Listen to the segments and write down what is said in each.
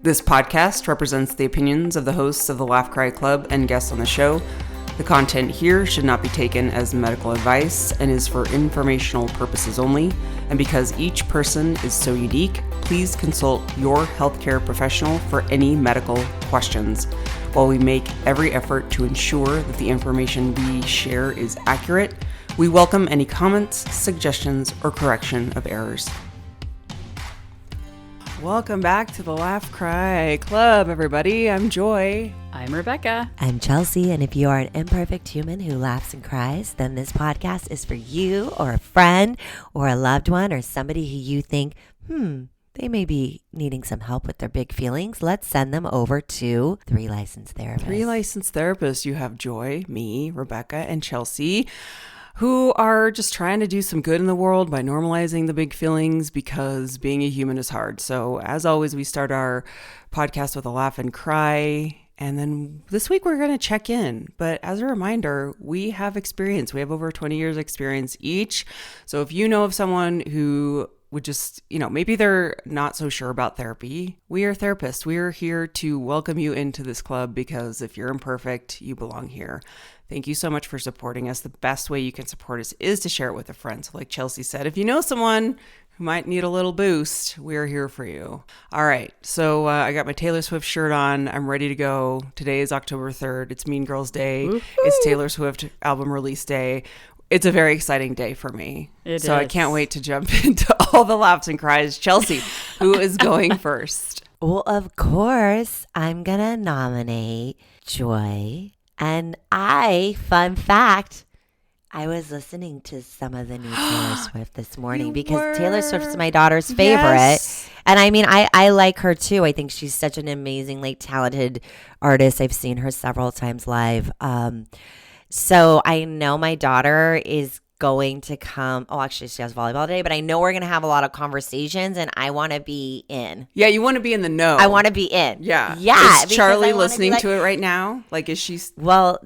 This podcast represents the opinions of the hosts of the Laugh Cry Club and guests on the show. The content here should not be taken as medical advice and is for informational purposes only. And because each person is so unique, please consult your healthcare professional for any medical questions. While we make every effort to ensure that the information we share is accurate, we welcome any comments, suggestions, or correction of errors. Welcome back to the Laugh Cry Club, everybody. I'm Joy. I'm Rebecca. I'm Chelsea, and if you are an imperfect human who laughs and cries, then this podcast is for you or a friend or a loved one or somebody who you think, they may be needing some help with their big feelings. Let's send them over to 3 licensed therapists. 3 licensed therapists. You have Joy, me, Rebecca, and Chelsea, who are just trying to do some good in the world by normalizing the big feelings because being a human is hard. So as always, we start our podcast with a laugh and cry. And then this week we're going to check in. But as a reminder, we have experience. We have over 20 years experience each. So if you know of someone who would just, maybe they're not so sure about therapy, we are therapists. We are here to welcome you into this club because if you're imperfect, you belong here. Thank you so much for supporting us. The best way you can support us is to share it with a friend. So like Chelsea said, if you know someone who might need a little boost, we're here for you. All right. So I got my Taylor Swift shirt on. I'm ready to go. Today is October 3rd. It's Mean Girls Day. Woo-hoo! It's Taylor Swift Album Release Day. It's a very exciting day for me. So I can't wait to jump into all the laughs and cries. Chelsea, who is going first? Well, of course, I'm going to nominate Joy. And fun fact, I was listening to some of the new Taylor Swift this morning because Taylor Swift's my daughter's favorite. Yes. And I mean, I like her too. I think she's such an amazingly talented artist. I've seen her several times live. So I know my daughter is going to come. Oh, actually, she has volleyball today, but I know we're going to have a lot of conversations and I want to be in. Yeah, you want to be in the know. I want to be in. Yeah. Yeah. Is Charlie listening to it right now? Like, is she? Well,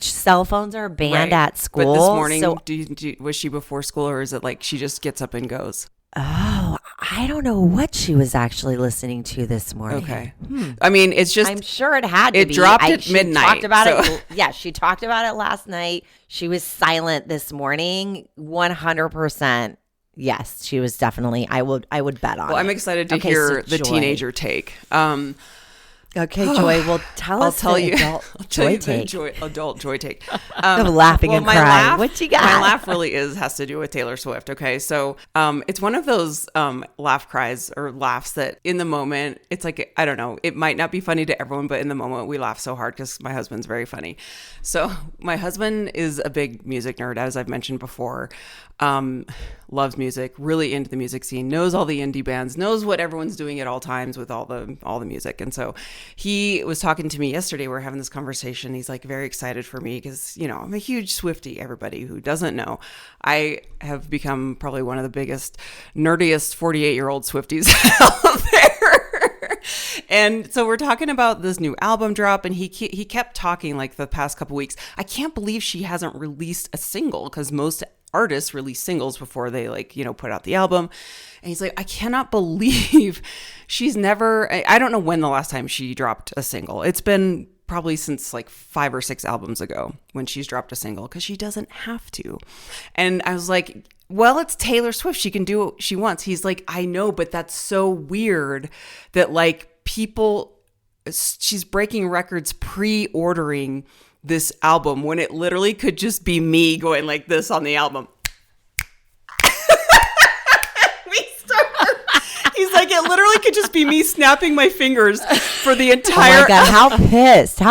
cell phones are banned at school. But this morning, was she before school or is it like she just gets up and goes? Oh, I don't know what she was actually listening to this morning. Okay. I mean, it's just. I'm sure it had to be. It dropped at midnight. Talked about it. Yeah, she talked about it last night. She was silent this morning. 100%. Yes, she was definitely. I would bet on. Well, I'm excited to hear the teenager take. Okay, Joy. Well, I'll tell you the adult joy take. I'm laughing and crying. What you got? My laugh really has to do with Taylor Swift. Okay, so it's one of those laugh cries or laughs that in the moment it's like I don't know. It might not be funny to everyone, but in the moment we laugh so hard because my husband's very funny. So my husband is a big music nerd, as I've mentioned before. Loves music, really into the music scene, knows all the indie bands, knows what everyone's doing at all times with all the music. And so he was talking to me yesterday. We're having this conversation. He's like very excited for me because, I'm a huge Swiftie. Everybody who doesn't know, I have become probably one of the biggest, nerdiest 48-year-old Swifties out there. And so we're talking about this new album drop, and he kept talking like the past couple weeks. I can't believe she hasn't released a single because most artists release singles before they put out the album. And he's like, I cannot believe she's never, I don't know when the last time she dropped a single. It's been probably since like 5 or 6 albums ago when she's dropped a single because she doesn't have to. And I was like, well, it's Taylor Swift. She can do what she wants. He's like, I know, but that's so weird that she's breaking records pre-ordering this album when it literally could just be me going like this on the album. He's like, it literally could just be me snapping my fingers for the entire. Oh my God, how pissed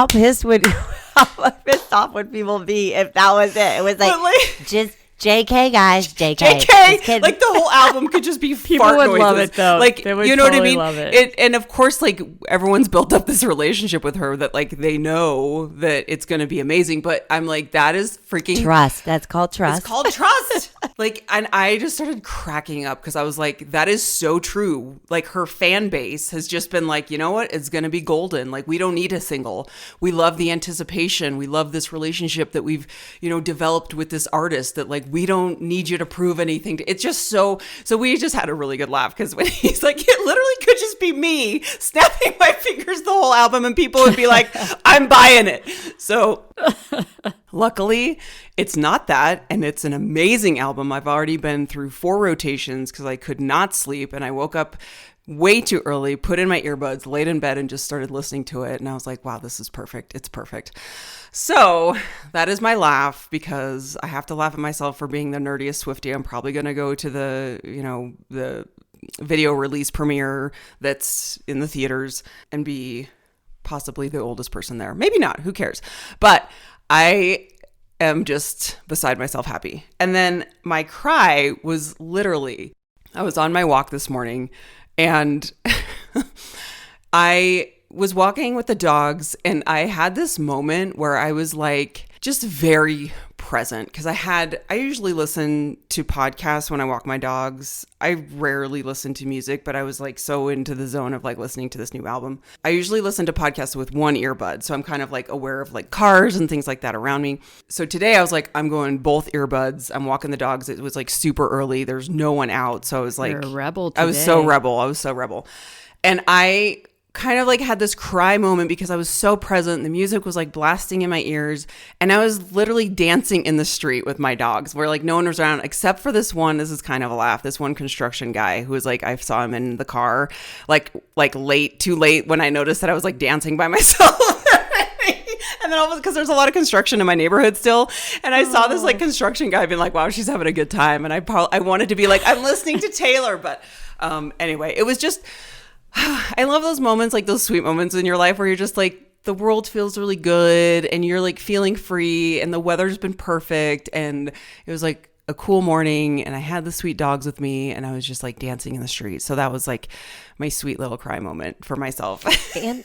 off would people be if that was it? It was like just JK, guys, JK. Like the whole album could just be people fart would noises. Love it though. Like, they would you know totally what I mean? Love it. And of course, like everyone's built up this relationship with her that like they know that it's going to be amazing. But I'm like, that is freaking trust. That's called trust. It's called trust. And I just started cracking up because I was like, that is so true. Like her fan base has just been like, you know what? It's going to be golden. Like we don't need a single. We love the anticipation. We love this relationship that we've, developed with this artist that like we don't need you to prove anything. It's just so we just had a really good laugh because when he's like, it literally could just be me snapping my fingers the whole album and people would be like, I'm buying it. So luckily it's not that. And it's an amazing album. I've already been through 4 rotations because I could not sleep. And I woke up way too early, put in my earbuds, laid in bed and just started listening to it. And I was like, wow, this is perfect. It's perfect. So that is my laugh because I have to laugh at myself for being the nerdiest Swiftie. I'm probably going to go to the video release premiere that's in the theaters and be possibly the oldest person there. Maybe not. Who cares? But I am just beside myself happy. And then my cry was literally, I was on my walk this morning and I was walking with the dogs and I had this moment where I was like just very present because I usually listen to podcasts when I walk my dogs. I rarely listen to music, but I was like so into the zone of like listening to this new album. I usually listen to podcasts with one earbud. So I'm kind of like aware of like cars and things like that around me. So today I was like, I'm going both earbuds. I'm walking the dogs. It was like super early. There's no one out. So I was like, You're a rebel today. I was so rebel. And I kind of like had this cry moment because I was so present. The music was like blasting in my ears and I was literally dancing in the street with my dogs where like no one was around except for this one. This is kind of a laugh. This one construction guy who was like, I saw him in the car, like too late when I noticed that I was like dancing by myself. And then all of a sudden, because there's a lot of construction in my neighborhood still. And I saw this like construction guy being like, wow, she's having a good time. And I wanted to be like, I'm listening to Taylor. But anyway, it was just, I love those moments, like those sweet moments in your life where you're just like, the world feels really good and you're like feeling free and the weather's been perfect. And it was like a cool morning and I had the sweet dogs with me and I was just like dancing in the street. So that was like my sweet little cry moment for myself. And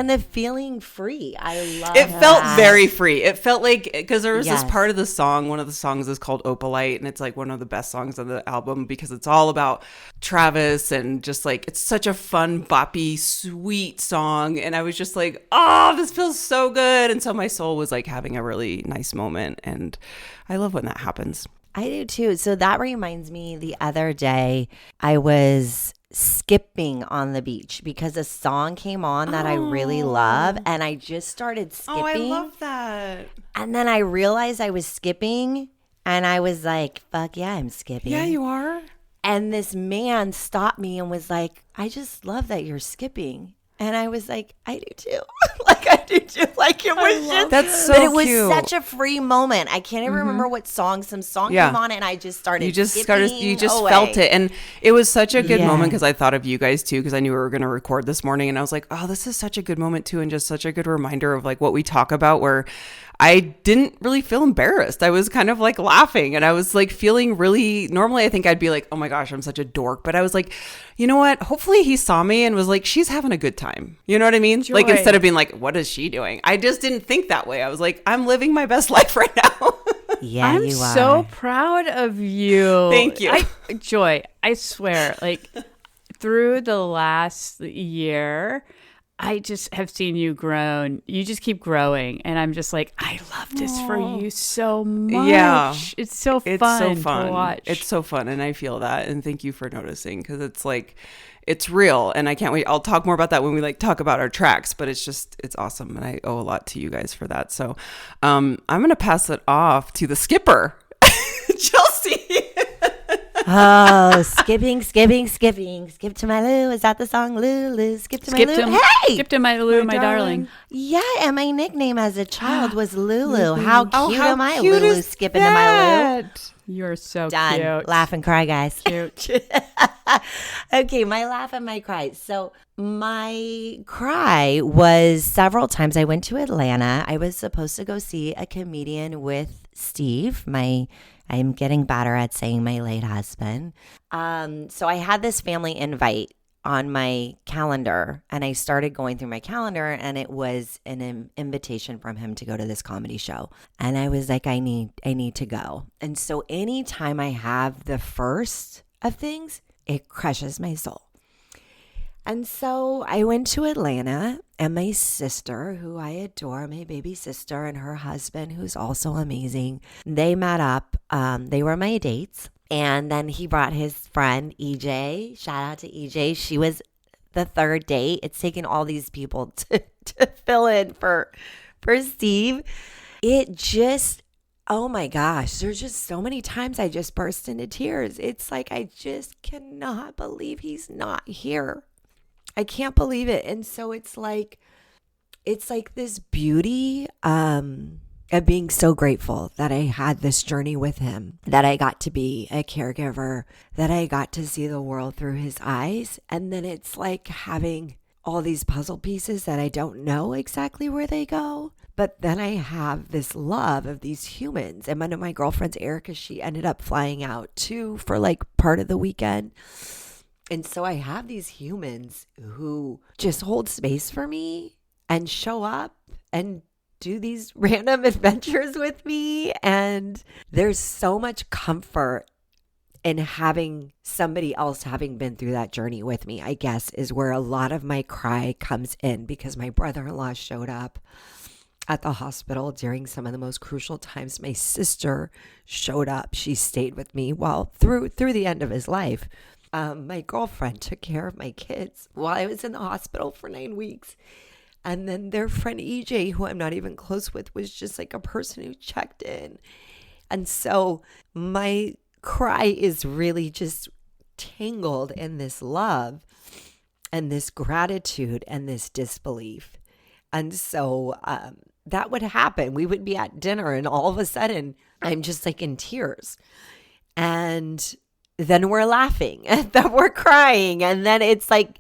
the feeling free. I love it. That. Felt very free. It felt like, because there was Yes. this part of the song, one of the songs is called Opalite, and it's like one of the best songs on the album because it's all about Travis and just like, it's such a fun, boppy, sweet song. And I was just like, oh, this feels so good. And so my soul was like having a really nice moment. And I love when that happens. I do too. So that reminds me, the other day I was skipping on the beach because a song came on that I really love and I just started skipping. Oh, I love that. And then I realized I was skipping and I was like, fuck yeah, I'm skipping. Yeah, you are. And this man stopped me and was like, I just love that you're skipping. And I was like, I do too. I do too. Like it was just, that's so but it was cute. Such a free moment. I can't even remember what song. Some song came on and I just started. You just away. Felt it, and it was such a good Yeah. moment because I thought of you guys too because I knew we were going to record this morning, and I was like, oh, this is such a good moment too, and just such a good reminder of like what we talk about where. I didn't really feel embarrassed. I was kind of like laughing and I was like feeling really, normally I think I'd be like, oh my gosh, I'm such a dork. But I was like, you know what? Hopefully he saw me and was like, she's having a good time. You know what I mean? Joy. Like instead of being like, what is she doing? I just didn't think that way. I was like, I'm living my best life right now. Yeah, I'm you are. so proud of you. Thank you. Joy, I swear, like through the last year, I just have seen you grown. You just keep growing. And I'm just like, I love this for you so much. Yeah. It's so fun to watch. It's so fun. And I feel that. And thank you for noticing because it's like, it's real. And I can't wait. I'll talk more about that when we like talk about our tracks, but it's awesome. And I owe a lot to you guys for that. So I'm going to pass it off to the skipper, Chelsea. Oh, skipping. Skip to my Lou. Is that the song? Lou, skip to my Lou. Hey! Skip to my Lou, my darling. Yeah, and my nickname as a child was Lulu. How cute am I? cute Lulu is skipping to my Lou. You're so Done. cute. Laugh and cry, guys. Cute. Okay, my laugh and my cry. So my cry was several times. I went to Atlanta. I was supposed to go see a comedian with Steve, I'm getting better at saying my late husband. So I had this family invite on my calendar and I started going through my calendar and it was an invitation from him to go to this comedy show. And I was like, I need to go. And so anytime I have the first of things, it crushes my soul. And so I went to Atlanta, and my sister, who I adore, my baby sister, and her husband, who's also amazing, they met up. They were my dates. And then he brought his friend, EJ. Shout out to EJ. She was the third date. It's taken all these people to fill in for Steve. It just, oh my gosh, there's just so many times I just burst into tears. It's like I just cannot believe he's not here. I can't believe it. And so it's like this beauty of being so grateful that I had this journey with him, that I got to be a caregiver, that I got to see the world through his eyes. And then it's like having all these puzzle pieces that I don't know exactly where they go. But then I have this love of these humans. And one of my girlfriends, Erica, she ended up flying out too for like part of the weekend. And so I have these humans who just hold space for me and show up and do these random adventures with me. And there's so much comfort in having somebody else having been through that journey with me, I guess, is where a lot of my cry comes in, because my brother-in-law showed up at the hospital during some of the most crucial times. My sister showed up. She stayed with me through the end of his life. My girlfriend took care of my kids while I was in the hospital for 9 weeks. And then their friend EJ, who I'm not even close with, was just like a person who checked in. And so my cry is really just tangled in this love and this gratitude and this disbelief. And so that would happen. We would be at dinner and all of a sudden I'm just like in tears. And then we're laughing, and then we're crying, and then it's like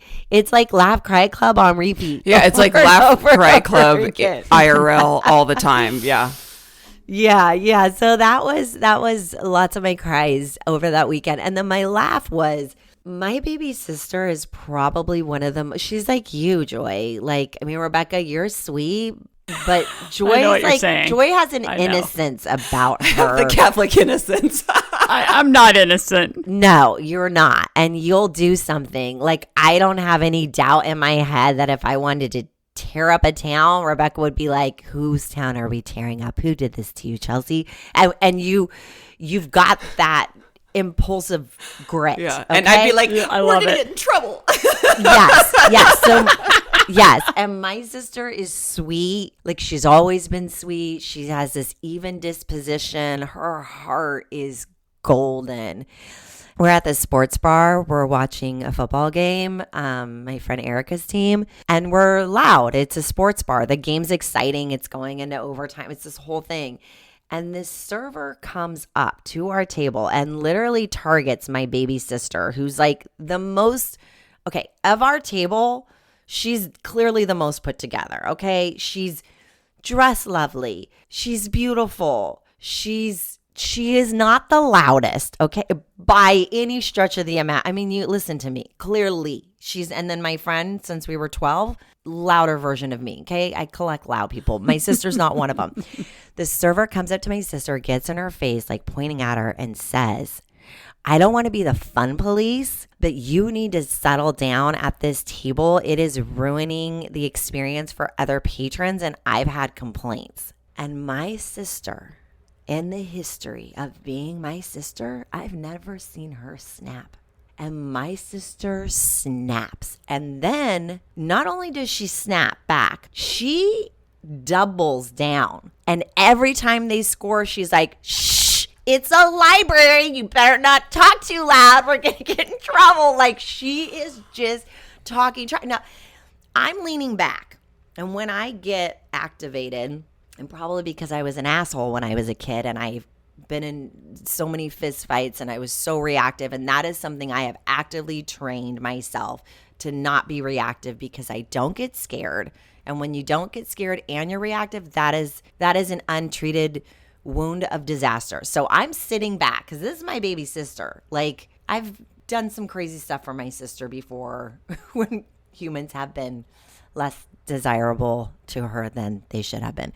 laugh cry club on repeat. Yeah, it's like laugh cry club IRL all the time. Yeah. Yeah. So that was lots of my cries over that weekend. And then my laugh was, my baby sister is probably one of them. She's like you, Joy. Like, I mean, Rebecca, you're sweet, but Joy is like, Joy has an innocence about her. The Catholic innocence. I'm not innocent. No, you're not. And you'll do something. Like, I don't have any doubt in my head that if I wanted to tear up a town, Rebecca would be like, whose town are we tearing up? Who did this to you, Chelsea? And you've got that impulsive grit. Yeah. Okay? And I'd be like, I we're love going to it. get in trouble. Yes. So, yes. And my sister is sweet. Like, she's always been sweet. She has this even disposition. Her heart is golden. We're at the sports bar. We're watching a football game, my friend Erica's team, and we're loud. It's a sports bar. The game's exciting. It's going into overtime. It's this whole thing. And this server comes up to our table and literally targets my baby sister, who's like the most, okay, of our table, she's clearly the most put together, okay? She's dressed lovely. She's beautiful. She is not the loudest, okay, by any stretch of the amount. I mean, you listen to me. Clearly, and then my friend, since we were 12, louder version of me, okay? I collect loud people. My sister's not one of them. The server comes up to my sister, gets in her face, like pointing at her, and says, I don't want to be the fun police, but you need to settle down at this table. It is ruining the experience for other patrons, and I've had complaints. And my sister, in the history of being my sister, I've never seen her snap. And my sister snaps. And then not only does she snap back, she doubles down. And every time they score, she's like, shh, it's a library. You better not talk too loud. We're going to get in trouble. Like, she is just talking. Now, I'm leaning back. And when I get activated, and probably because I was an asshole when I was a kid and I've been in so many fist fights and I was so reactive. And that is something I have actively trained myself to not be reactive, because I don't get scared. And when you don't get scared and you're reactive, that is an untreated wound of disaster. So I'm sitting back because this is my baby sister. Like, I've done some crazy stuff for my sister before when humans have been less desirable to her than they should have been.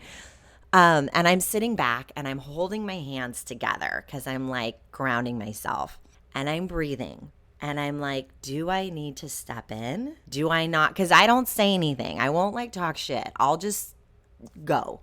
And I'm sitting back and I'm holding my hands together because I'm like grounding myself, and I'm breathing. And I'm like, do I need to step in? Do I not? Because I don't say anything. I won't like talk shit. I'll just go.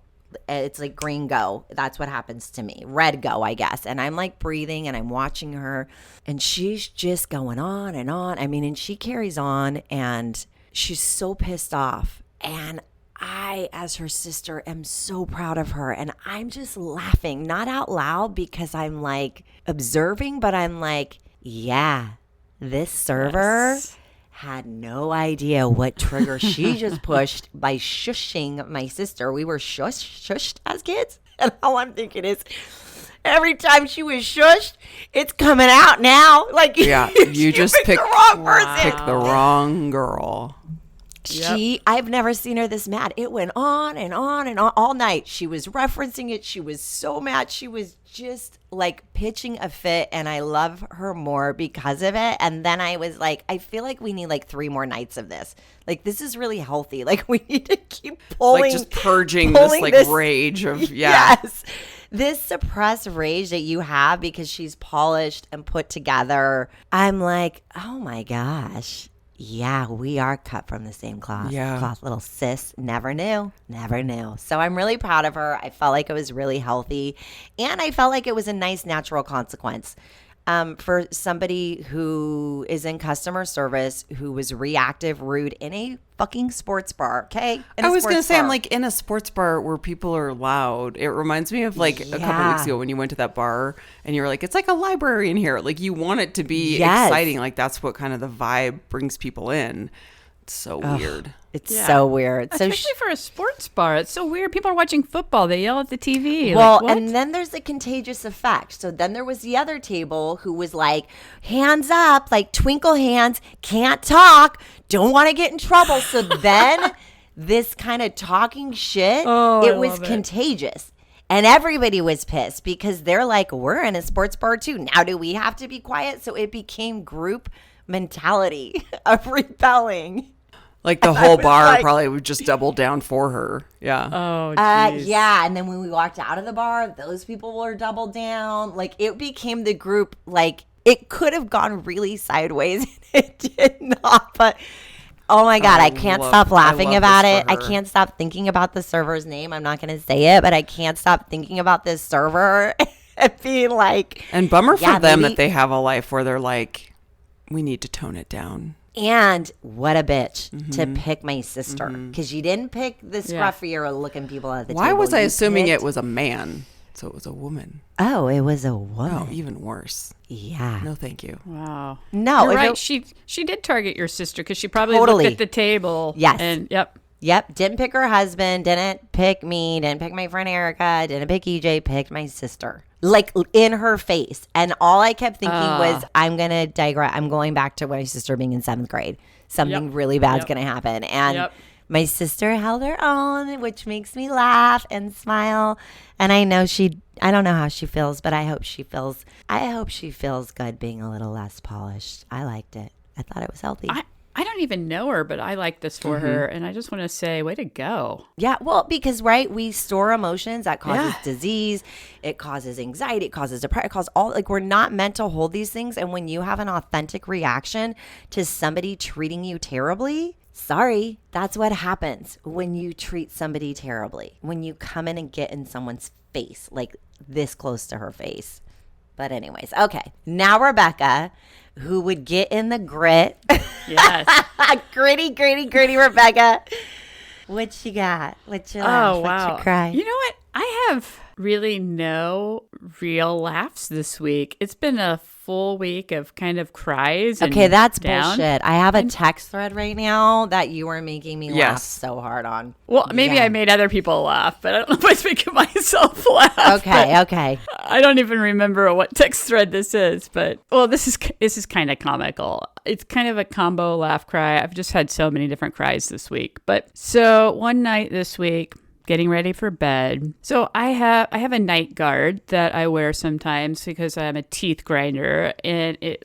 It's like green go. That's what happens to me. Red go, I guess. And I'm like breathing and I'm watching her and she's just going on and on. I mean, and she carries on and she's so pissed off. And I, as her sister, am so proud of her. And I'm just laughing, not out loud because I'm like observing, but I'm like, yeah, this server had no idea what trigger she just pushed by shushing my sister. We were shushed as kids. And all I'm thinking is, every time she was shushed, it's coming out now. Like, Yeah, you just picked the wrong person. Picked the wrong girl. I've never seen her this mad. It went on and on and on all night. She was referencing it. She was so mad. She was just like pitching a fit, and I love her more because of it. And then I was like, I feel like we need like 3 more nights of this. Like, this is really healthy. Like, we need to keep pulling. Like, just purging this rage of, Yes. This suppressed rage that you have because she's polished and put together. I'm like, oh my gosh. Yeah, we are cut from the same cloth. Yeah. Cloth, little sis. Never knew. Never knew. So I'm really proud of her. I felt like it was really healthy. And I felt like it was a nice natural consequence. For somebody who is in customer service, who was reactive, rude in a fucking sports bar, okay? I was going to say, I'm like in a sports bar where people are loud. It reminds me of like a couple weeks ago when you went to that bar and you were like, it's like a library in here. Like, you want it to be exciting. Like, that's what kind of the vibe brings people in. It's so weird. It's so weird. Especially for a sports bar. It's so weird. People are watching football. They yell at the TV. Well, like, what? and then there's the contagious effect. So then there was the other table who was like, hands up, like twinkle hands, can't talk, don't want to get in trouble. So then this kind of talking shit, it was contagious. And everybody was pissed because they're like, we're in a sports bar too. Now do we have to be quiet? So it became group mentality of rebelling. Like, the whole bar probably would just double down for her. Yeah. Oh, geez. Yeah. And then when we walked out of the bar, those people were doubled down. Like, it became the group, like, it could have gone really sideways. It did not. But, oh my God, I can't stop laughing about it. I can't stop thinking about the server's name. I'm not going to say it, but I can't stop thinking about this server and being like. And bummer for them that they have a life where they're like, we need to tone it down. And what a bitch to pick my sister, because you didn't pick the scruffier looking people at the table. Why was I assuming it was a man? So it was a woman. Oh, it was a woman. Oh, even worse. Yeah. No, thank you. Wow. No, you're right. She did target your sister because she probably looked at the table. Yes. And Yep. Didn't pick her husband. Didn't pick me. Didn't pick my friend Erica. Didn't pick EJ. Picked my sister. Like, in her face. And all I kept thinking was, I'm going to digress. I'm going back to my sister being in 7th grade. Something really bad's going to happen. And my sister held her own, which makes me laugh and smile. And I know I don't know how she feels, but I hope she feels good being a little less polished. I liked it. I thought it was healthy. I don't even know her, but I like this for her. And I just want to say, way to go. Yeah, well, because, we store emotions. That causes disease. It causes anxiety. It causes depression. It causes we're not meant to hold these things. And when you have an authentic reaction to somebody treating you terribly, sorry, that's what happens when you treat somebody terribly. When you come in and get in someone's face, like this close to her face. But anyways, okay. Now Rebecca, who would get in the grit. Yes. gritty Rebecca. What you got? What you laugh? Oh, wow. What you cry? You know what? I have really no real laughs this week. It's been a full week of kind of cries. Okay, that's down. bullshit. I have a text thread right now that you are making me laugh so hard on. Well, maybe I made other people laugh, but I don't know if I was making myself laugh. Okay. I don't even remember what text thread this is, but this is kind of comical. It's kind of a combo laugh cry. I've just had so many different cries this week. But so one night this week, getting ready for bed. So I have a night guard that I wear sometimes because I'm a teeth grinder, and it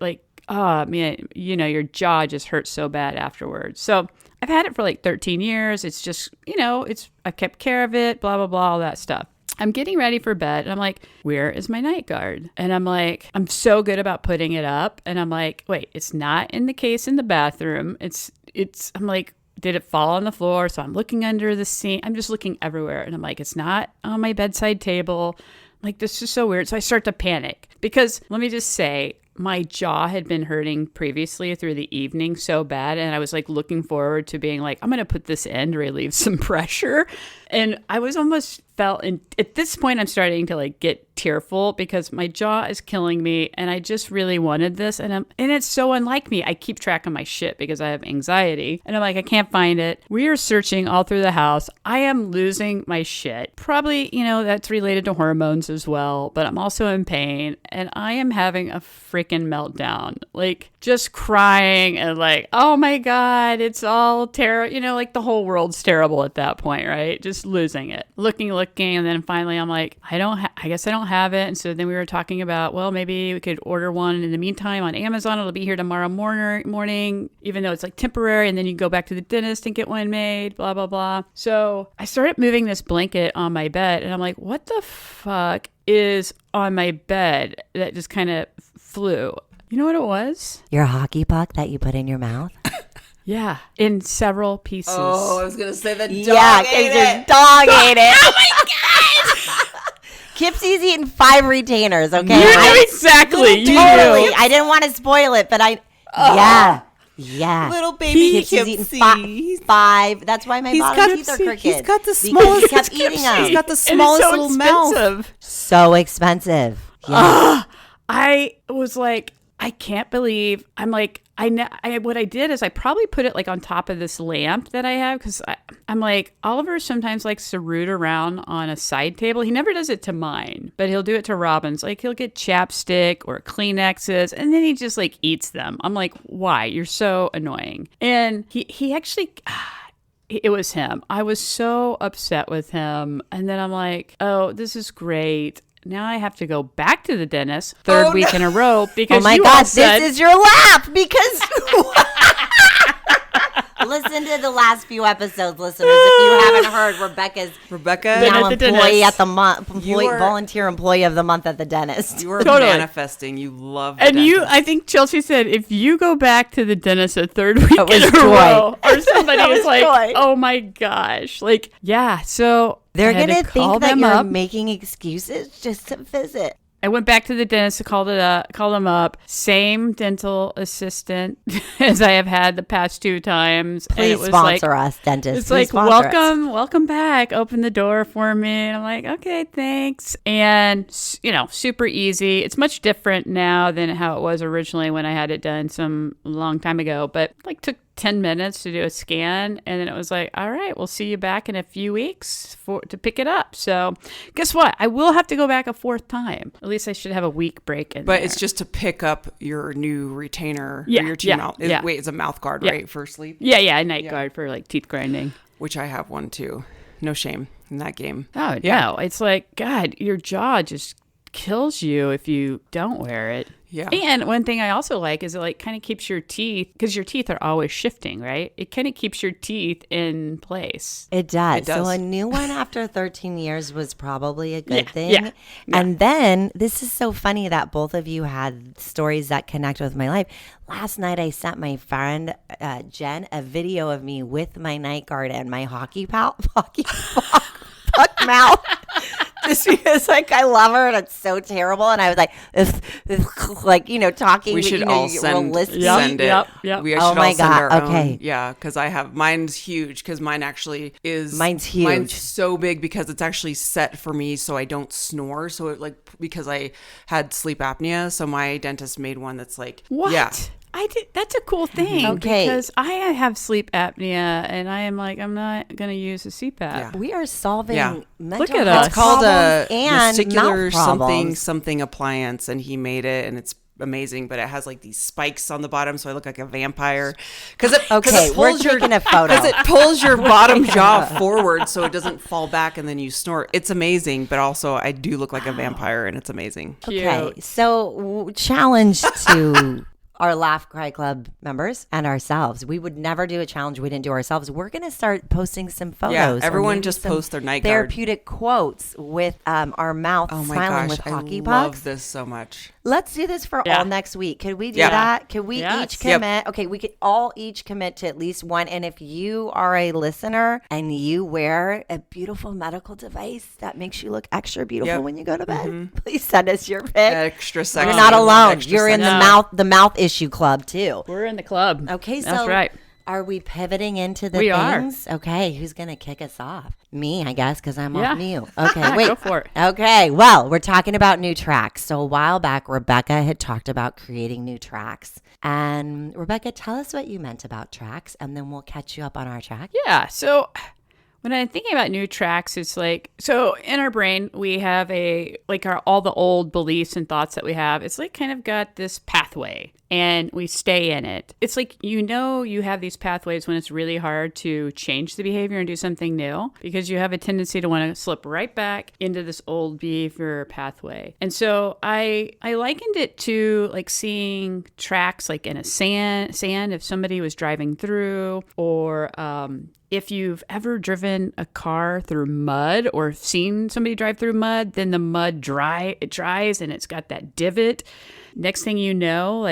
man, your jaw just hurts so bad afterwards. So I've had it for like 13 years. It's just, I kept care of it, blah, blah, blah, all that stuff. I'm getting ready for bed and I'm like, where is my night guard? And I'm like, I'm so good about putting it up. And I'm like, wait, it's not in the case in the bathroom. I'm like, did it fall on the floor? So I'm looking under the sink. I'm just looking everywhere. And I'm like, it's not on my bedside table. I'm like, this is so weird. So I start to panic because let me just say, my jaw had been hurting previously through the evening so bad. And I was like looking forward to being like, I'm going to put this in to relieve some pressure. And I was almost at this point, I'm starting to like get tearful because my jaw is killing me and I just really wanted this. And it's so unlike me. I keep track of my shit because I have anxiety and I'm like, I can't find it. We are searching all through the house. I am losing my shit. Probably, that's related to hormones as well, but I'm also in pain and I am having a freaking meltdown, like just crying and like, oh my God, it's all terrible. Like the whole world's terrible at that point, right? Just losing it, looking. And then finally I'm like, I guess I don't have it. And so then we were talking about, well, maybe we could order one in the meantime on Amazon. It'll be here tomorrow morning, even though it's like temporary. And then you go back to the dentist and get one made, blah, blah, blah. So I started moving this blanket on my bed and I'm like, what the fuck is on my bed that just kind of flew? You know what it was? Your hockey puck that you put in your mouth? Yeah, in several pieces. Oh, I was going to say the dog ate it. Your dog ate it. Oh my God. Kipsy's eaten 5 retainers, okay? You knew exactly. You totally. knew. I didn't want to spoil it, but yeah. Little baby Kipsy's eaten 5. That's why my bottom teeth are crooked. He's got the smallest. He kept eating them. He's got the smallest little mouth. So expensive. Yeah. I was like, I can't believe. I'm like, what I did is I probably put it like on top of this lamp that I have because I'm like, Oliver sometimes likes to root around on a side table. He never does it to mine, but he'll do it to Robin's. Like he'll get chapstick or Kleenexes and then he just like eats them. I'm like, why? You're so annoying. And he actually... It was him. I was so upset with him. And then I'm like, oh, this is great. Now I have to go back to the dentist third week in a row because oh my God, this is your laugh because listen to the last few episodes, listeners. If you haven't heard, Rebecca now employee at the month, volunteer employee of the month at the dentist. You are manifesting. You love the dentist. I think Chelsea said, if you go back to the dentist a third week in a row, or somebody is like, oh my gosh, like, yeah, so they're going to think that you're making excuses just to visit. I went back to the dentist, called them up. Same dental assistant as I have had the past 2 times. Please and it was sponsor us, dentist. It's like, welcome back. Open the door for me. And I'm like, okay, thanks. And, super easy. It's much different now than how it was originally when I had it done some long time ago. But took 10 minutes to do a scan, and then it was like, all right, we'll see you back in a few weeks to pick it up. So guess what? I will have to go back a 4th time. At least I should have a week break in But there. it's just to pick up your new retainer or your teeth mouth. Wait, it's a mouth guard, right, for sleep? Yeah, a night guard for teeth grinding. Which I have one too. No shame in that game. Oh, no. It's like, God, your jaw just kills you if you don't wear it. Yeah. And one thing I also like is it kind of keeps your teeth, because your teeth are always shifting, right? It kind of keeps your teeth in place. It does. So a new one after 13 years was probably a good thing. Yeah. And then this is so funny that both of you had stories that connect with my life. Last night I sent my friend Jen a video of me with my night guard and my hockey puck mouth. Just because I love her and it's so terrible, and I was like, talking. We should all send it. Yep. We should all send our own. Yeah, because I have mine's huge. Because mine actually is. Mine's huge. Mine's so big because it's actually set for me so I don't snore. So because I had sleep apnea, so my dentist made one that's like what? Yeah. That's a cool thing. Okay. Because I have sleep apnea and I am like, I'm not going to use a CPAP. Yeah. We are solving mental Look at health us. It's called a and vesicular something appliance, and he made it, and it's amazing, but it has these spikes on the bottom, so I look like a vampire. We're taking a photo. Because it pulls your bottom jaw forward so it doesn't fall back and then you snort. It's amazing, but also I do look like a vampire, and it's amazing. Okay, so challenge to our Laugh Cry Club members and ourselves. We would never do a challenge we didn't do ourselves. We're going to start posting some photos. Yeah, everyone just post their night guard. Therapeutic quotes with our mouth smiling with hockey pucks. I love this so much. Let's do this for all next week. Could we do that? Could we each commit? Okay, we could all each commit to at least one. And if you are a listener and you wear a beautiful medical device that makes you look extra beautiful when you go to bed, please send us your pic. Extra sexy. You're not alone. You're in the mouth issue club too. We're in the club. Okay, so that's right. Are we pivoting into the we things? Are. Okay, who's going to kick us off? Me, I guess, because I'm off mute. Okay, wait. Go for it. Okay, well, we're talking about new tracks. So a while back, Rebecca had talked about creating new tracks. And Rebecca, tell us what you meant about tracks, and then we'll catch you up on our track. Yeah, so when I'm thinking about new tracks, it's like, so in our brain, we have all the old beliefs and thoughts that we have. It's like kind of got this pathway and we stay in it. It's like, you have these pathways when it's really hard to change the behavior and do something new because you have a tendency to want to slip right back into this old behavior pathway. And so I likened it to like seeing tracks like in a sand if somebody was driving through, or if you've ever driven a car through mud or seen somebody drive through mud, then the mud dries and it's got that divot. Next thing you know,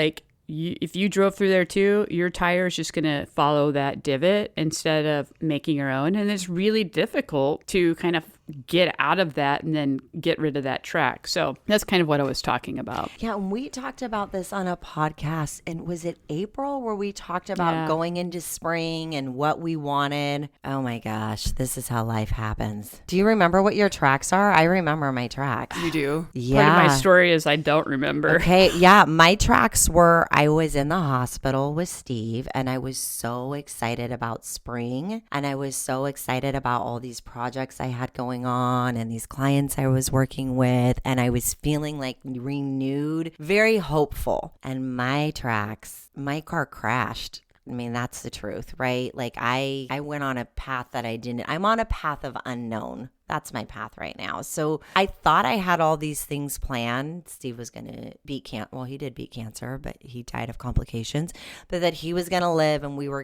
if you drove through there too, your tire is just going to follow that divot instead of making your own. And it's really difficult to kind of get out of that and then get rid of that track. So that's kind of what I was talking about. Yeah, and we talked about this on a podcast, and was it April where we talked about going into spring and what we wanted? Oh my gosh, this is how life happens. Do you remember what your tracks are? I remember my tracks. You do? Yeah. Part of my story is I don't remember. Okay, yeah, my tracks were I was in the hospital with Steve, and I was so excited about spring, and I was so excited about all these projects I had going on and these clients I was working with, and I was feeling like renewed, very hopeful. And my car crashed. I mean, that's the truth, right? Like I went on a path that I'm on a path of unknown. That's my path right now. So I thought I had all these things planned. Steve was going to beat cancer. Well, he did beat cancer, but he died of complications. But that he was going to live, and we were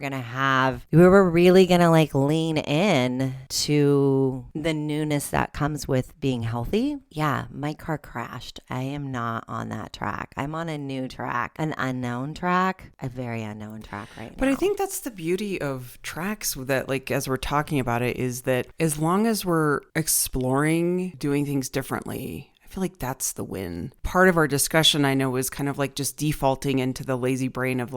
really going to lean in to the newness that comes with being healthy. Yeah, my car crashed. I am not on that track. I'm on a new track, an unknown track, a very unknown track right now. But I think that's the beauty of tracks that, as we're talking about it, is that as long as we're exploring doing things differently, I feel like that's the win. Part of our discussion, I know, was kind of just defaulting into the lazy brain of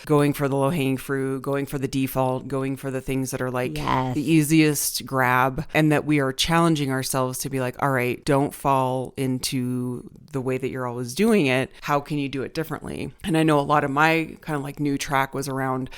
going for the low-hanging fruit, going for the default, going for the things that are the easiest grab, and that we are challenging ourselves to be all right, don't fall into the way that you're always doing it. How can you do it differently? And I know a lot of my kind of new track was around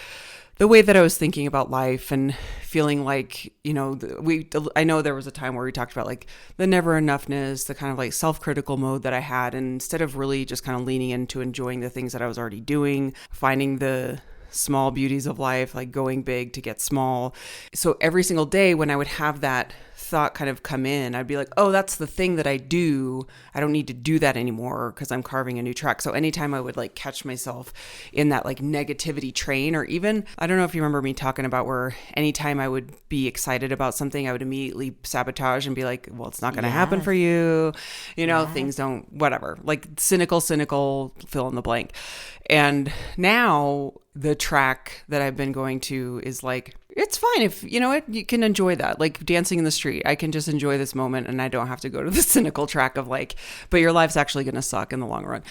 the way that I was thinking about life and feeling I know there was a time where we talked about the never enoughness, the kind of self-critical mode that I had. And instead of really just kind of leaning into enjoying the things that I was already doing, finding the small beauties of life, going big to get small. So every single day when I would have that thought kind of come in, I'd be oh, that's the thing that I do. I don't need to do that anymore because I'm carving a new track. So anytime I would catch myself in that negativity train, or even, I don't know if you remember me talking about where anytime I would be excited about something, I would immediately sabotage and be well, it's not going to happen for you. Things don't, whatever, cynical, fill in the blank. And now the track that I've been going to is it's fine if, you can enjoy that. Dancing in the street, I can just enjoy this moment and I don't have to go to the cynical track of but your life's actually going to suck in the long run.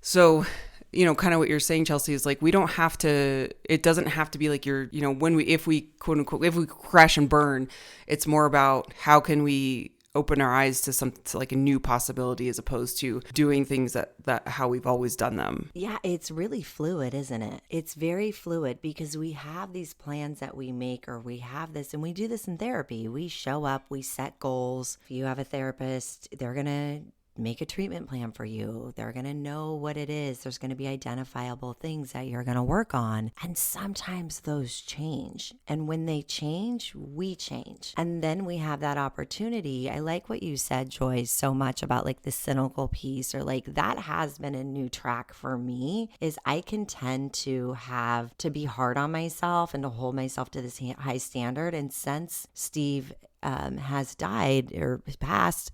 So, kind of what you're saying, Chelsea, is we don't have to, it doesn't have to be you're, if we quote unquote, if we crash and burn, it's more about how can we open our eyes to a new possibility as opposed to doing things that how we've always done them. Yeah, it's really fluid, isn't it? It's very fluid because we have these plans that we make, or we have this, and we do this in therapy. We show up, we set goals. If you have a therapist, they're going to make a treatment plan for you. They're going to know what it is. There's going to be identifiable things that you're going to work on. And sometimes those change. And when they change, we change. And then we have that opportunity. I like what you said, Joy, so much about like the cynical piece, or like that has been a new track for me, is I can tend to have to be hard on myself and to hold myself to this high standard. And since Steve has died or passed,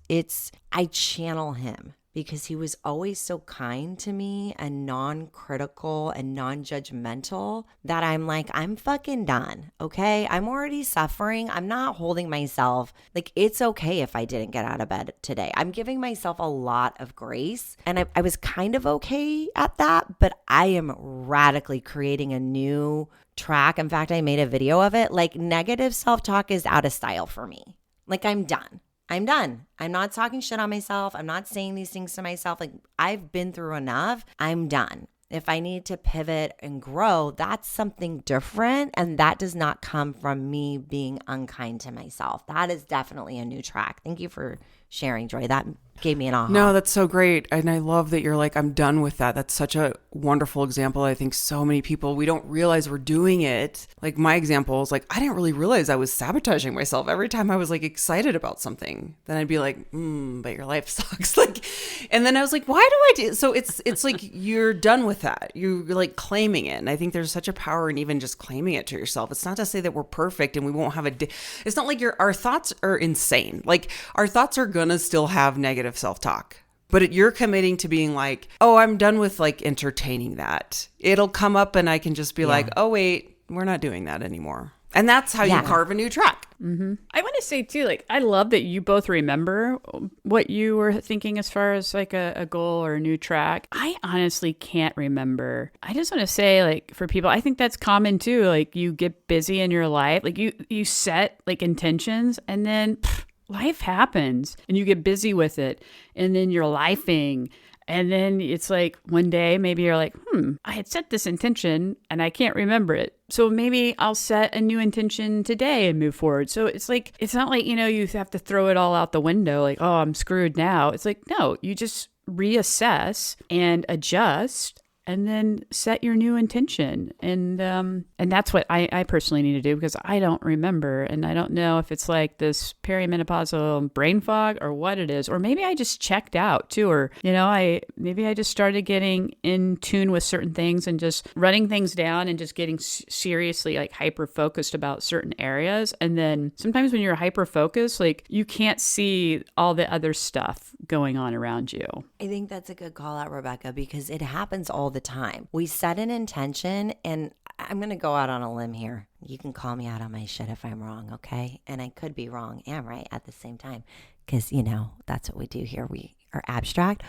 I channel him because he was always so kind to me and non-critical and non-judgmental that I'm like, I'm fucking done. Okay. I'm already suffering. I'm not holding myself. Like, it's okay if I didn't get out of bed today. I'm giving myself a lot of grace. And I was kind of okay at that, but I am radically creating a new track. In fact, I made a video of it. Like, negative self-talk is out of style for me. Like, I'm done. I'm done. I'm not talking shit on myself. I'm not saying these things to myself. Like, I've been through enough. I'm done. If I need to pivot and grow, that's something different. And that does not come from me being unkind to myself. That is definitely a new track. Thank you for sharing, Joy. That gave me an aha. No, that's so great. And I love that you're like, I'm done with that. That's such a wonderful example. I think so many people, we don't realize we're doing it. Like, my example is like, I didn't really realize I was sabotaging myself every time I was like excited about something. Then I'd be like, but your life sucks. Like, and then I was like, why do I do? So it's like, you're done with that. You're like claiming it. And I think there's such a power in even just claiming it to yourself. It's not to say that we're perfect and we won't have it's not like our thoughts are insane. Like, our thoughts are going to still have negative self-talk, but you're committing to being like, oh, I'm done with like entertaining that. It'll come up and I can just be like, oh wait, we're not doing that anymore. And that's how you carve a new track. Mm-hmm. I want to say too, like, I love that you both remember what you were thinking as far as like a goal or a new track. I honestly can't remember. I just want to say, like, for people, I think that's common too. Like, you get busy in your life, like you set like intentions, and then life happens and you get busy with it, and then you're lifing. And then it's like one day, maybe you're like, I had set this intention and I can't remember it. So maybe I'll set a new intention today and move forward. So it's like, it's not like, you have to throw it all out the window. Like, oh, I'm screwed now. It's like, no, you just reassess and adjust, and then set your new intention. And that's what I personally need to do, because I don't remember. And I don't know if it's like this perimenopausal brain fog or what it is. Or maybe I just checked out too. Or, maybe I just started getting in tune with certain things and just running things down and just getting seriously like hyper-focused about certain areas. And then sometimes when you're hyper-focused, like, you can't see all the other stuff going on around you. I think that's a good call out, Rebecca, because it happens all the time. We set an intention, and I'm going to go out on a limb here. You can call me out on my shit if I'm wrong, okay? And I could be wrong and right at the same time, because, that's what we do here. We are abstract.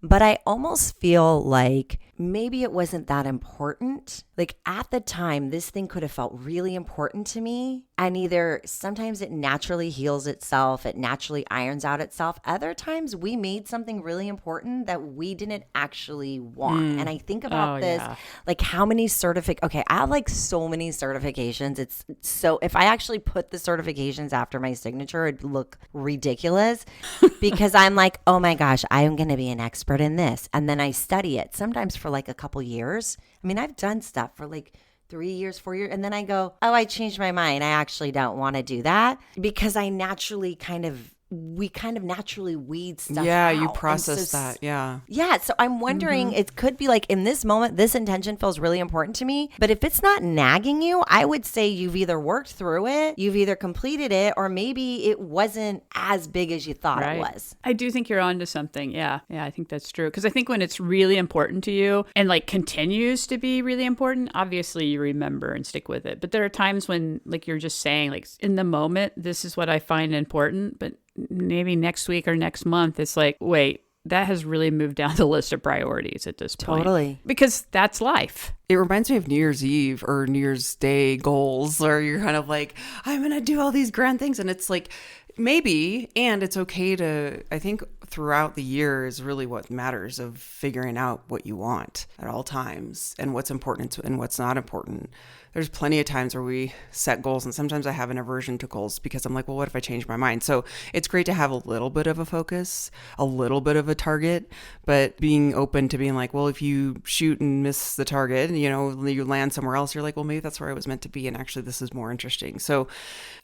But I almost feel like maybe it wasn't that important. Like, at the time, this thing could have felt really important to me. And either sometimes it naturally heals itself, it naturally irons out itself. Other times we made something really important that we didn't actually want. And I think about this, like, how many okay, I have like so many certifications. It's so, if I actually put the certifications after my signature, it'd look ridiculous because I'm like, oh my gosh, I am going to be an expert in this. And then I study it sometimes for like a couple years. I mean, I've done stuff for like 3 years, 4 years. And then I go, oh, I changed my mind. I actually don't want to do that, because I naturally we naturally weed stuff out. Yeah, you process that. Yeah. Yeah. So I'm wondering, it could be like, in this moment, this intention feels really important to me. But if it's not nagging you, I would say you've either worked through it, you've either completed it, or maybe it wasn't as big as you thought it was. I do think you're onto something. Yeah. Yeah, I think that's true. Because I think when it's really important to you and like continues to be really important, obviously you remember and stick with it. But there are times when, like you're just saying, like, in the moment, this is what I find important, but maybe next week or next month, it's like, wait, that has really moved down the list of priorities at this point. Totally. Because that's life. It reminds me of New Year's Eve or New Year's Day goals, or you're kind of like, I'm going to do all these grand things. And it's like, Maybe. And it's okay to, I think throughout the year is really what matters, of figuring out what you want at all times and what's important and what's not important. There's plenty of times where we set goals, and sometimes I have an aversion to goals because I'm like, well, what if I change my mind? So it's great to have a little bit of a focus, a little bit of a target, but being open to being like, well, if you shoot and miss the target, you land somewhere else, you're like, well, maybe that's where I was meant to be. And actually this is more interesting. So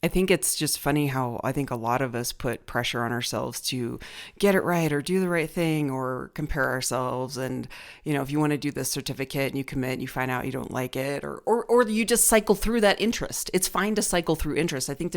I think it's just funny how I think a lot of us put pressure on ourselves to get it right or do the right thing or compare ourselves. And, if you want to do this certificate and you commit and you find out you don't like it, or you just cycle through that interest. It's fine to cycle through interest. I think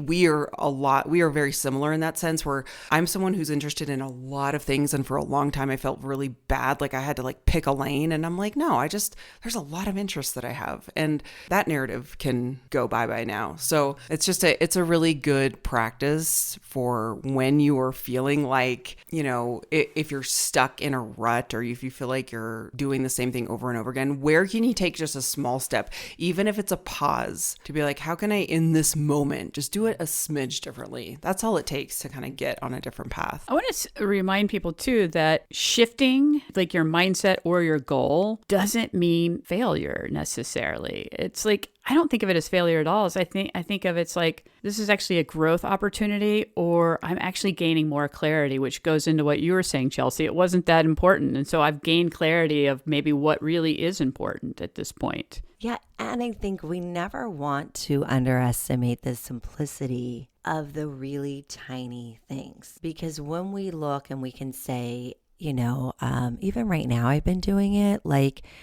we are very similar in that sense, where I'm someone who's interested in a lot of things. And for a long time, I felt really bad. Like I had to pick a lane, and I'm like, no, there's a lot of interests that I have. And that narrative can go bye-bye now. So it's a really good practice for when you are feeling like, if you're stuck in a rut or if you feel like you're doing the same thing over and over again, where can you take just a small step, even if it's a pause, to be like, how can I, in this moment, just do it a smidge differently? That's all it takes to kind of get on a different path. I want to remind people too that shifting your mindset or your goal doesn't mean failure necessarily. It's I don't think of it as failure at all. I think of it's this is actually a growth opportunity, or I'm actually gaining more clarity, which goes into what you were saying, Chelsea. It wasn't that important. And so I've gained clarity of maybe what really is important at this point. Yeah, and I think we never want to underestimate the simplicity of the really tiny things. Because when we look and we can say, even right now, I've been doing it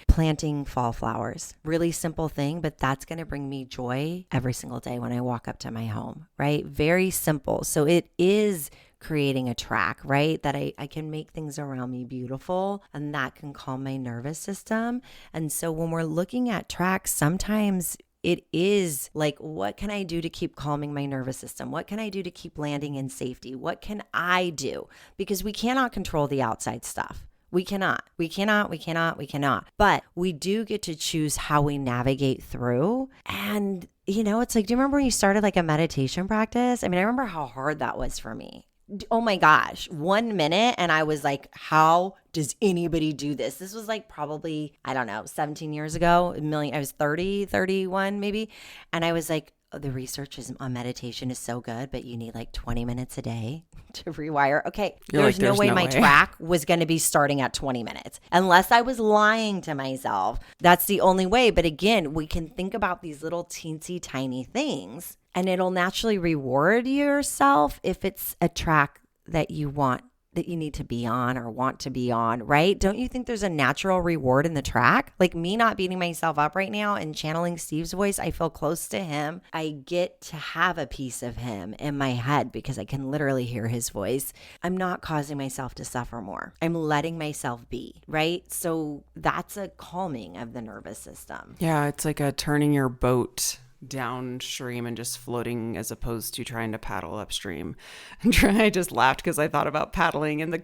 planting fall flowers. Really simple thing, but that's going to bring me joy every single day when I walk up to my home, right? Very simple. So it is creating a track, right? That I can make things around me beautiful, and that can calm my nervous system. And so when we're looking at tracks, sometimes it is what can I do to keep calming my nervous system? What can I do to keep landing in safety? What can I do? Because we cannot control the outside stuff. We cannot. But we do get to choose how we navigate through. And, it's do you remember when you started a meditation practice? I mean, I remember how hard that was for me. Oh my gosh, 1 minute. And I was like, how does anybody do this? This was probably, 17 years ago, I was 30, 31 maybe. And I was like, oh, the research on meditation is so good, but you need 20 minutes a day to rewire. Okay, there's no way my track was going to be starting at 20 minutes unless I was lying to myself. That's the only way. But again, we can think about these little teensy tiny things, and it'll naturally reward yourself if it's a track that you want, that you need to be on or want to be on, right? Don't you think there's a natural reward in the track? Me not beating myself up right now and channeling Steve's voice, I feel close to him. I get to have a piece of him in my head because I can literally hear his voice. I'm not causing myself to suffer more. I'm letting myself be, right? So that's a calming of the nervous system. Yeah, it's like a turning your boat downstream and just floating as opposed to trying to paddle upstream. And I just laughed because I thought about paddling in the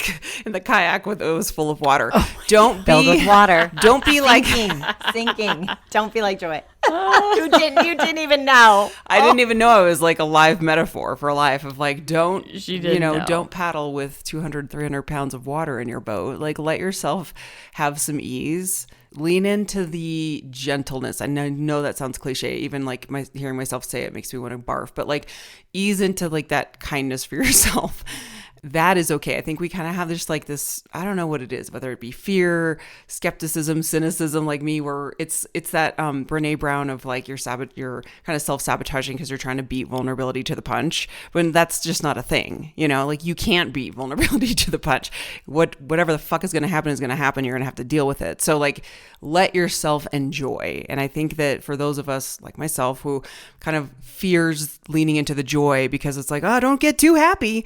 kayak with it was full of water. Don't filled with water. Don't be sinking. Don't be like Joy. You didn't even know. I didn't even know it was a live metaphor for life of don't know. Don't paddle with 200, 300 pounds of water in your boat. Let yourself have some ease. Lean into the gentleness. I know that sounds cliche. Even hearing myself say it makes me want to barf. But ease into that kindness for yourself. That is okay. I think we kind of have this this, I don't know what it is, whether it be fear, skepticism, cynicism, like me, where it's that Brene Brown of you're kind of self-sabotaging because you're trying to beat vulnerability to the punch, when that's just not a thing. You can't beat vulnerability to the punch. Whatever the fuck is going to happen is going to happen. You're going to have to deal with it. So let yourself enjoy. And I think that for those of us like myself who kind of fears leaning into the joy because it's oh, don't get too happy,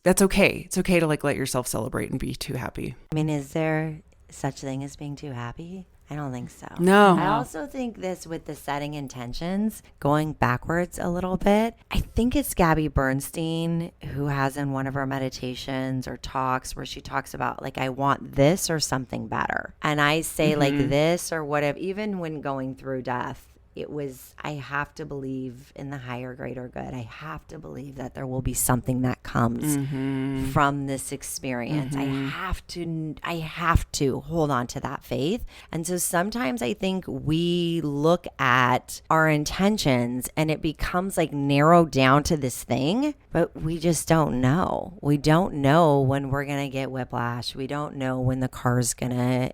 that's okay. It's okay to let yourself celebrate and be too happy. I mean, is there such thing as being too happy? I don't think so. No. I also think this with the setting intentions, going backwards a little bit. I think it's Gabby Bernstein who has in one of her meditations or talks where she talks about I want this or something better. And I say this or whatever, even when going through death, I have to believe in the higher greater good. I have to believe that there will be something that comes from this experience. I have to hold on to that faith. And so sometimes I think we look at our intentions and it becomes like narrowed down to this thing, but we just don't know. We don't know when we're going to get whiplash. We don't know when the car's going to,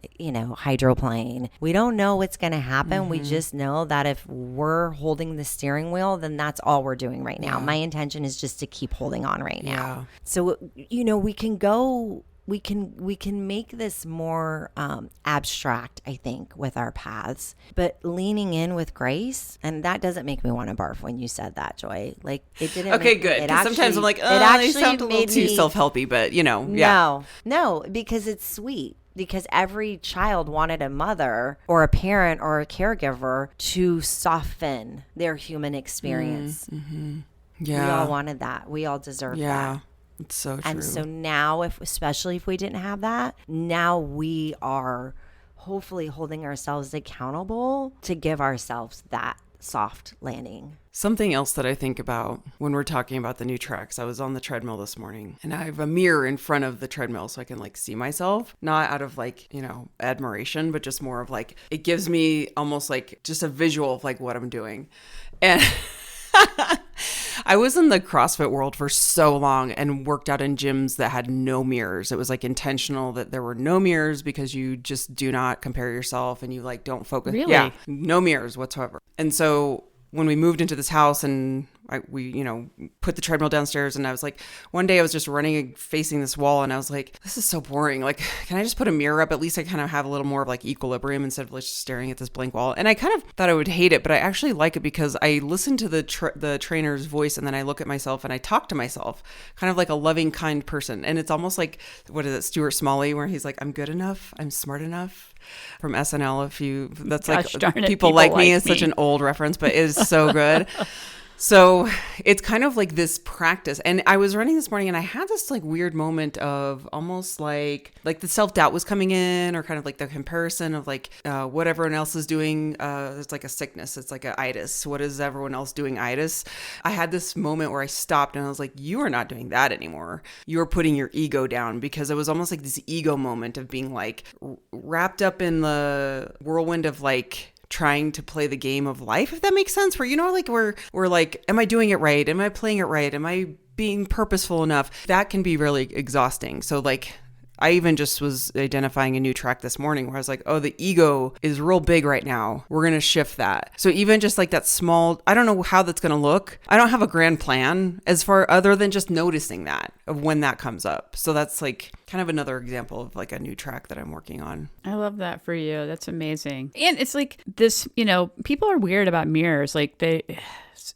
hydroplane. We don't know what's going to happen. We just know that if we're holding the steering wheel, then that's all we're doing right now. My intention is just to keep holding on right now. So, we can go, we can make this more abstract, I think, with our paths, but leaning in with grace. And that doesn't make me want to barf when you said that, Joy. Like, it didn't. Okay, good. Because sometimes I'm like, oh, they sound a little too self-helpy, but No, because it's sweet. Because every child wanted a mother or a parent or a caregiver to soften their human experience. We all wanted that. We all deserved that. It's so true. And so now, especially if we didn't have that, now we are hopefully holding ourselves accountable to give ourselves that soft landing. Something else that I think about when we're talking about the new tracks, I was on the treadmill this morning and I have a mirror in front of the treadmill so I can like see myself, not out of like, admiration, but just more of like, it gives me almost like just a visual of like what I'm doing. And I was in the CrossFit world for so long and worked out in gyms that had no mirrors. It was like intentional that there were no mirrors because you just do not compare yourself and you like don't focus. Really? Yeah, no mirrors whatsoever. And so when we moved into this house and we put the treadmill downstairs, and I was like, one day I was just running facing this wall and I was like, this is so boring. Like, can I just put a mirror up? At least I kind of have a little more of like equilibrium instead of like just staring at this blank wall. And I kind of thought I would hate it, but I actually like it because I listen to the trainer's voice and then I look at myself and I talk to myself kind of like a loving, kind person. And it's almost like, what is it, Stuart Smalley, where he's like, I'm good enough, I'm smart enough. From SNL, that's Gosh, like darn it, people like me is such an old reference, but it is so good. So it's kind of like this practice. And I was running this morning and I had this like weird moment of almost like the self-doubt was coming in, or kind of like the comparison of like what everyone else is doing. It's like a sickness. It's like a itis. What is everyone else doing itis? I had this moment where I stopped and I was like, you are not doing that anymore. You are putting your ego down, because it was almost like this ego moment of being like wrapped up in the whirlwind of like trying to play the game of life, if that makes sense, where like we're like, am I doing it right? Am I playing it right? Am I being purposeful enough? That can be really exhausting. So like I even just was identifying a new track this morning where I was like, oh, the ego is real big right now. We're going to shift that. So even just like that small, I don't know how that's going to look. I don't have a grand plan as far other than just noticing that of when that comes up. So that's like kind of another example of like a new track that I'm working on. I love that for you. That's amazing. And it's like this, people are weird about mirrors. Like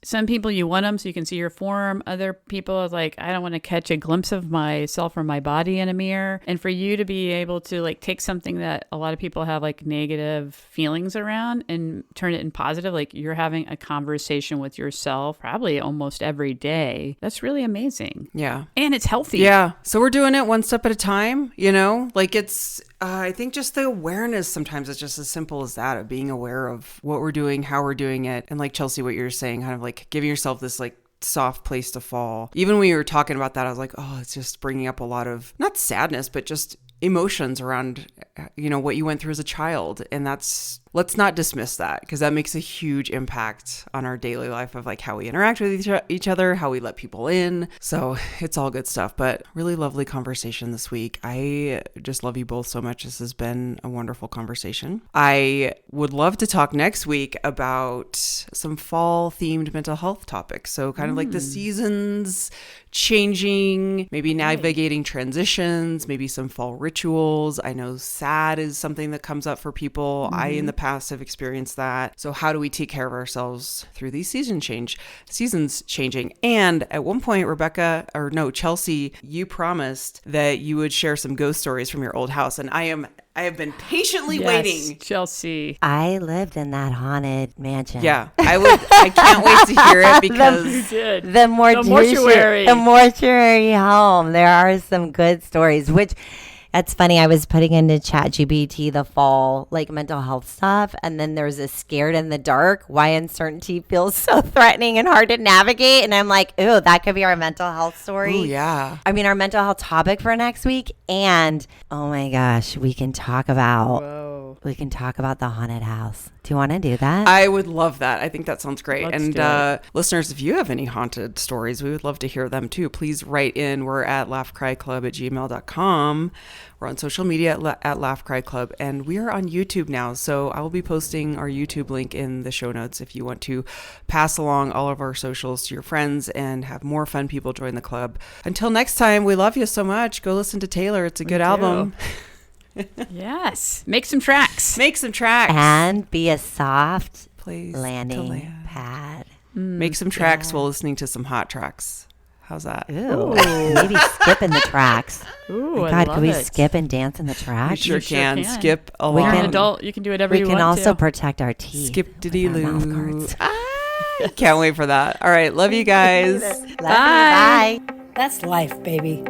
some people, you want them so you can see your form. Other people are like, I don't want to catch a glimpse of myself or my body in a mirror. And for you to be able to like take something that a lot of people have like negative feelings around and turn it in positive, like you're having a conversation with yourself probably almost every day. That's really amazing. Yeah. And it's healthy. Yeah. So we're doing it one step at a time, like it's, I think just the awareness sometimes it's just as simple as that, of being aware of what we're doing, how we're doing it. And like Chelsea, what you're saying, kind of like giving yourself this like soft place to fall. Even when you were talking about that, I was like, oh, it's just bringing up a lot of not sadness, but just emotions around, what you went through as a child. And let's not dismiss that, because that makes a huge impact on our daily life of like how we interact with each other, how we let people in. So it's all good stuff, but really lovely conversation this week. I just love you both so much. This has been a wonderful conversation. I would love to talk next week about some fall themed mental health topics. So kind of like the seasons changing, maybe navigating transitions, maybe some fall rituals. I know sad is something that comes up for people. I, in the past, have experienced that. So how do we take care of ourselves through these seasons changing? And at one point, Chelsea, you promised that you would share some ghost stories from your old house. And I have been patiently waiting. Chelsea. I lived in that haunted mansion. Yeah, I can't wait to hear it, because the mortuary home. There are some good stories, which It's funny. I was putting into ChatGPT the fall, like mental health stuff. And then there's a scared in the dark, why uncertainty feels so threatening and hard to navigate. And I'm like, ooh, that could be our mental health story. Oh, yeah. I mean, our mental health topic for next week. And oh my gosh, we can talk about the haunted house. Do you want to do that? I would love that. I think that sounds great. Let's and do it. Listeners, if you have any haunted stories, we would love to hear them too. Please write in. We're at laughcryclub@gmail.com. We're on social media at laughcryclub, and we are on YouTube now. So I will be posting our YouTube link in the show notes if you want to pass along all of our socials to your friends and have more fun people join the club. Until next time, we love you so much. Go listen to Taylor. It's a good album. Yes. Make some tracks. Make some tracks. And be a soft Place landing pad. Make some tracks while listening to some hot tracks. How's that? Ooh, maybe skip in the tracks. Ooh, God, can we skip and dance in the You tracks? sure sure can. can. Skip You're along. an adult. You can do whatever We you can want also to. protect our teeth. Skip diddy with our mouth loo. guards. Can't wait for that. All right. Love you guys. Love you. Bye. That's life, baby.